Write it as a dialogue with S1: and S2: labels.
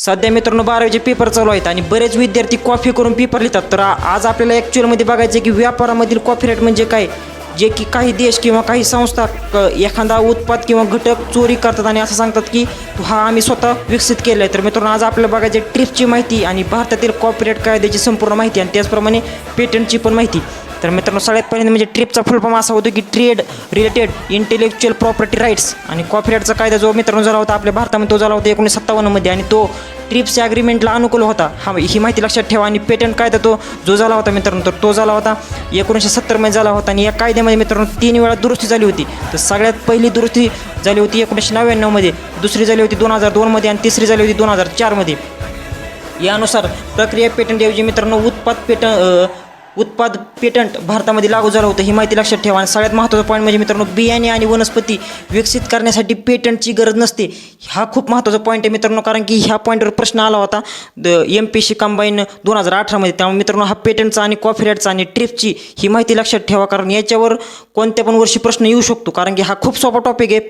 S1: सध्या मित्रांनो 12वीचे पेपर चालू आहेत आणि बरेच विद्यार्थी कॉपी करून पेपर लिहितात. तर आज आपल्याला ॲक्च्युअलमध्ये बघायचं आहे की व्यापारामधील कॉपीराईट म्हणजे काय, जे की काही देश किंवा काही संस्था एखादा उत्पाद किंवा घटक चोरी करतात आणि असं सांगतात की हा आम्ही स्वतः विकसित केला आहे. तर मित्रांनो आज आपल्याला बघायचं आहे ट्रिप्सची माहिती आणि भारतातील कॉपीराईट कायद्याची संपूर्ण माहिती आणि त्याचप्रमाणे पेटंटची पण माहिती. तर मित्रांनो सगळ्यात पहिल्यांदा म्हणजे ट्रिपचा फुल फॉर्म असा होतो की trade related intellectual property rights. आणि कॉपीराईटचा कायदा जो मित्रांनो झाला होता आपल्या भारतामध्ये तो झाला होता 1957 आणि तो ट्रिप्स ॲग्रीमेंटला अनुकूल होता. ही माहिती लक्षात ठेवा. आणि पेटंट कायदा तो जो झाला होता मित्रांनो तर तो झाला होता 1970 झाला होता. आणि या कायद्यामध्ये मित्रांनो 3 वेळा दुरुस्ती झाली होती. तर सगळ्यात पहिली दुरुस्ती झाली होती 1999 दुसरी झाली होती 2002 आणि तिसरी झाली होती 2004 यानुसार प्रक्रिया पेटंटऐवजी मित्रांनो उत्पाद पेटंट भारतामध्ये लागू झालं होतं. ही माहिती लक्षात ठेवा. आणि सगळ्यात महत्त्वाचा पॉईंट म्हणजे मित्रांनो बियाणे आणि वनस्पती विकसित करण्यासाठी पेटंटची गरज नसते. हा खूप महत्त्वाचा पॉईंट आहे मित्रांनो, कारण की ह्या पॉईंटवर प्रश्न आला होता MPSC कंबाईन 2018 त्यामुळे मित्रांनो हा पेटंटचा आणि कॉपीराईटचा आणि ट्रिप्सची ही माहिती लक्षात ठेवा, कारण याच्यावर कोणत्या पण वर्षी प्रश्न येऊ शकतो, कारण की हा खूप सोपा टॉपिक आहे.